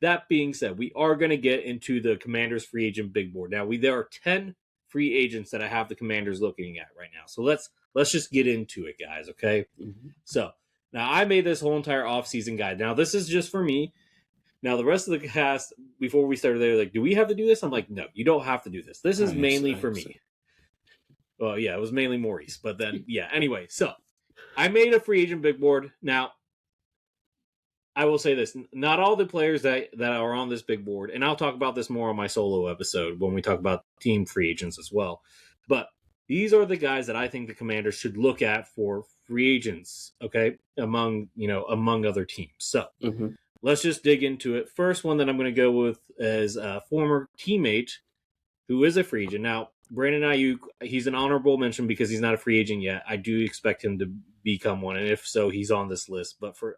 That being said, we are going to get into the Commanders free agent big board. Now, there are 10 free agents that I have the Commanders looking at right now. So let's just get into it, guys, okay? Mm-hmm. So, now I made this whole entire offseason guide. Now, this is just for me. Now, the rest of the cast, before we started, they're like, do we have to do this? I'm like, no, you don't have to do this. This is mainly for me. Well, yeah, it was mainly Maurice. But then, yeah, anyway. So, I made a free agent big board. Now, I will say this. Not all the players that are on this big board, and I'll talk about this more on my solo episode when we talk about team free agents as well. But these are the guys that I think the Commanders should look at for free agents, okay, among other teams. So, let's just dig into it. First one that I'm going to go with is a former teammate who is a free agent. Now, Brandon Ayuk, he's an honorable mention because he's not a free agent yet. I do expect him to become one, and if so, he's on this list. But for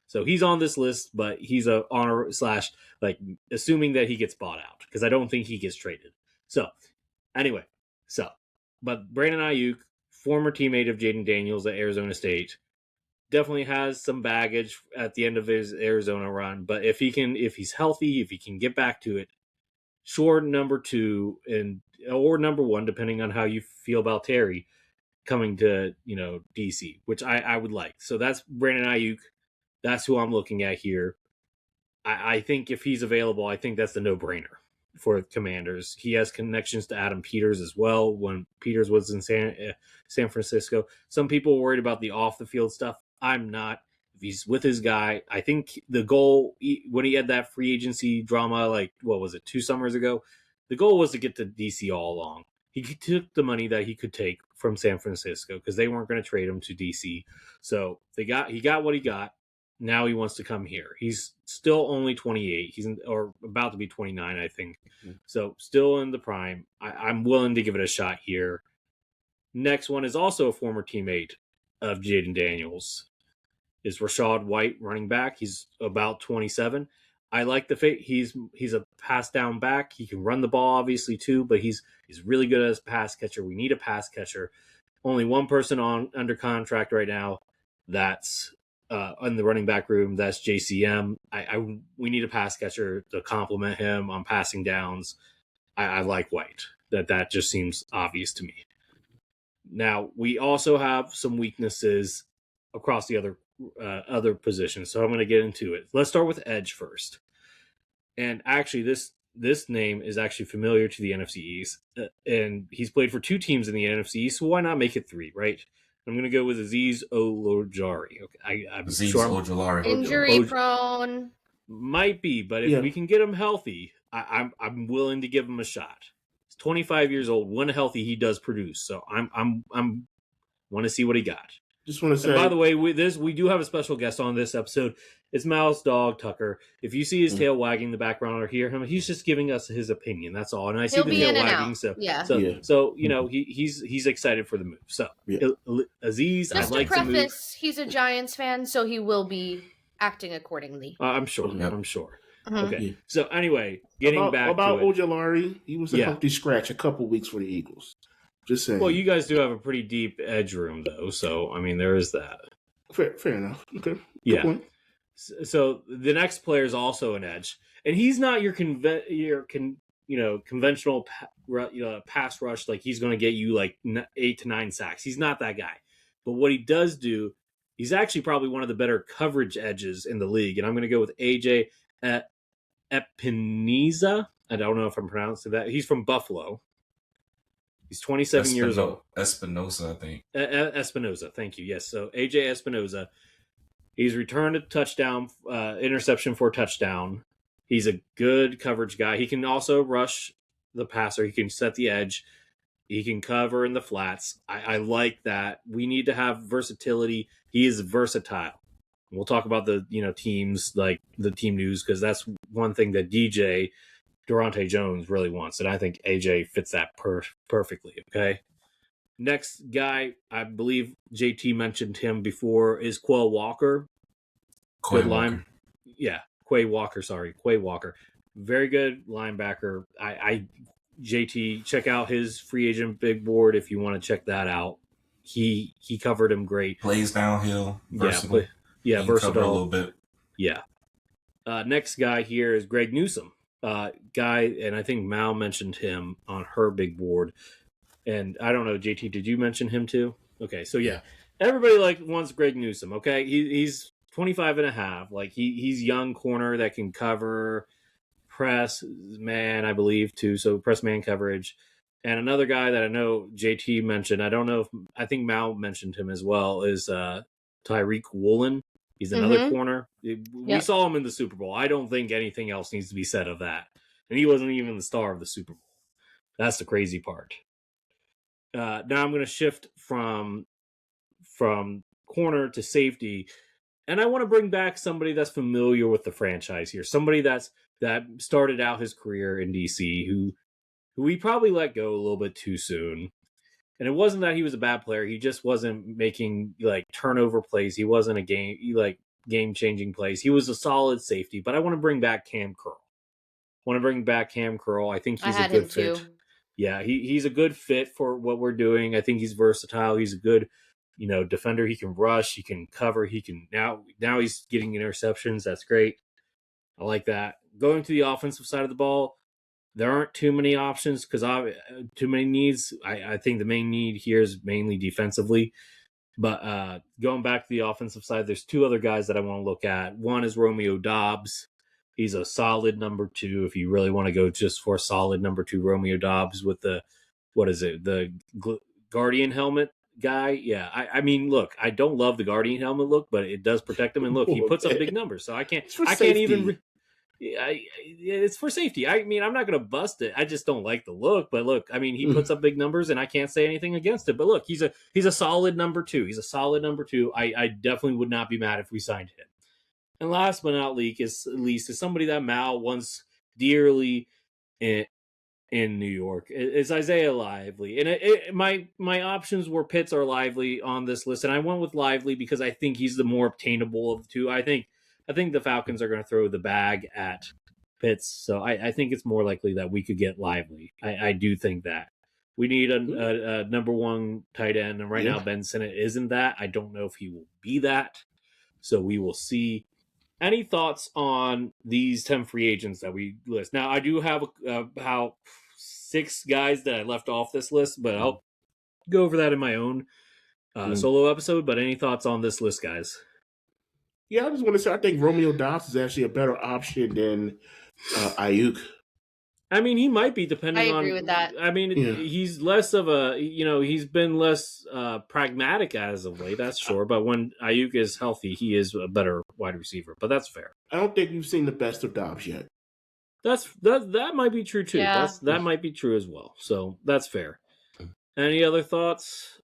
so he's on this list, but he's a honor / assuming that he gets bought out because I don't think he gets traded. So anyway, but Brandon Ayuk, former teammate of Jaden Daniels at Arizona State, definitely has some baggage at the end of his Arizona run. But if he's healthy, if he can get back to it, sure, number 2 or number 1, depending on how you feel about Terry coming to DC, which I would like. So that's Brandon Ayuk. That's who I'm looking at here. I think if he's available, I think that's the no-brainer for Commanders. He has connections to Adam Peters as well when Peters was in San Francisco. Some people were worried about the off-the-field stuff. I'm not. If he's with his guy, I think the goal, when he had that free agency drama, 2 summers ago, the goal was to get to DC all along. He took the money that he could take from San Francisco because they weren't going to trade him to DC. So he got what he got. Now he wants to come here. He's still only 28. He's about to be 29, I think. Mm-hmm. So still in the prime. I'm willing to give it a shot here. Next one is also a former teammate of Jaden Daniels. Is Rachaad White, running back. He's about 27. I like the fit. He's a pass down back. He can run the ball, obviously, too, but he's really good as a pass catcher. We need a pass catcher. Only one person under contract right now. That's in the running back room. That's JCM. We need a pass catcher to complement him on passing downs. I like White. That just seems obvious to me. Now, we also have some weaknesses across the other positions, so I'm going to get into it. Let's start with edge first. And actually, this name is actually familiar to the NFC East, and he's played for 2 teams in the NFC East, so why not make it 3, right? I'm going to go with Azeez Ojulari. Okay, Ojulari. Injury prone. Might be, but if we can get him healthy, I'm willing to give him a shot. He's 25 years old. When healthy, he does produce. So I'm want to see what he got. Just want to say, and by the way, we do have a special guest on this episode. It's Mal's dog, Tucker. If you see his tail wagging in the background or hear him, he's just giving us his opinion. That's all. And I see the tail wagging. So he's excited for the move. So Azeez, I'd like to move. He's a Giants fan, so he will be acting accordingly. I'm sure. Yep. I'm sure. Uh-huh. Okay. Yeah. So anyway, getting back about to it. Ojulari, he was a healthy scratch a couple weeks for the Eagles. Just saying. Well, you guys do have a pretty deep edge room, though. So I mean, there is that. Fair enough. Okay. Good point. So the next player is also an edge, and he's not your conventional pass rush. Like he's going to get you like 8 to 9 sacks. He's not that guy. But what he does do, he's actually probably one of the better coverage edges in the league. And I'm going to go with AJ Epineza. I don't know if I'm pronouncing that. He's from Buffalo. He's 27 years old. Espinosa, I think. Espinosa, thank you. Yes, so AJ Espinosa. He's returned a touchdown, interception for a touchdown. He's a good coverage guy. He can also rush the passer. He can set the edge. He can cover in the flats. I like that. We need to have versatility. He is versatile. We'll talk about the teams, like the team news, because that's one thing that DJ Durante Jones really wants, and I think AJ fits that perfectly. Okay. Next guy, I believe JT mentioned him before, is Quay Walker. Quay Walker. Quay Walker. Sorry, Quay Walker. Very good linebacker. JT, check out his free agent big board if you want to check that out. He covered him great. Plays downhill. Versatile. Versatile. A little bit. Yeah. Next guy here is Greg Newsome. Guy, and I think Mal mentioned him on her big board. And I don't know, JT, did you mention him too? Okay, so yeah. Everybody wants Greg Newsome, okay? He's 25 and a half. He's young corner that can cover press man, I believe, too. So press man coverage. And another guy that I know JT mentioned, I think Mal mentioned him as well, is Tyreek Woolen. He's another corner. We saw him in the Super Bowl. I don't think anything else needs to be said of that. And he wasn't even the star of the Super Bowl. That's the crazy part. Now I'm going to shift from corner to safety, and I want to bring back somebody that's familiar with the franchise here. Somebody that started out his career in DC, who we probably let go a little bit too soon. And it wasn't that he was a bad player; he just wasn't making turnover plays. He wasn't a game changing plays. He was a solid safety. But I want to bring back Cam Curl. I think he's a good fit. Too. Yeah, he's a good fit for what we're doing. I think he's versatile. He's a good, defender. He can rush. He can cover. He can now he's getting interceptions. That's great. I like that. Going to the offensive side of the ball, there aren't too many options because too many needs. I think the main need here is mainly defensively. But going back to the offensive side, there's two other guys that I want to look at. One is Romeo Doubs. He's a solid number 2. If you really want to go just for a solid number 2, Romeo Doubs with the Guardian helmet guy. Yeah, I mean, look, I don't love the Guardian helmet look, but it does protect him. And look, he puts up big numbers, so I can't even. It's for safety. I mean, I'm not going to bust it. I just don't like the look. But look, I mean, he puts up big numbers, and I can't say anything against it. But look, he's a solid number 2. He's a solid number 2. I definitely would not be mad if we signed him. And last but not least is somebody that Mal wants dearly in New York. It's Isaiah Lively. And my options were Pitts or Lively on this list. And I went with Lively because I think he's the more obtainable of the two. I think the Falcons are going to throw the bag at Pitts. So I think it's more likely that we could get Lively. I do think that. We need a number 1 tight end. And right now, Ben Sinnott isn't that. I don't know if he will be that. So we will see. Any thoughts on these 10 free agents that we list? Now, I do have about 6 guys that I left off this list, but I'll go over that in my own solo episode. But any thoughts on this list, guys? Yeah, I just want to say I think Romeo Doubs is actually a better option than Ayuk. I mean, he might be depending on... I agree with that. I mean, he's less of a... he's been less pragmatic as of late, that's sure. But when Ayuk is healthy, he is a better wide receiver. But that's fair. I don't think you've seen the best of Doubs yet. That might be true, too. Yeah. That might be true as well. So, that's fair. Any other thoughts?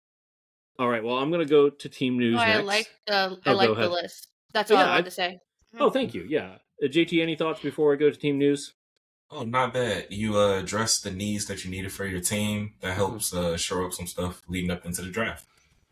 All right, well, I'm going to go to team news next. I like the list. That's all I wanted to say. Oh, thank you. Yeah. JT, any thoughts before I go to team news? Oh, not bad. You addressed the needs that you needed for your team. That helps shore up some stuff leading up into the draft.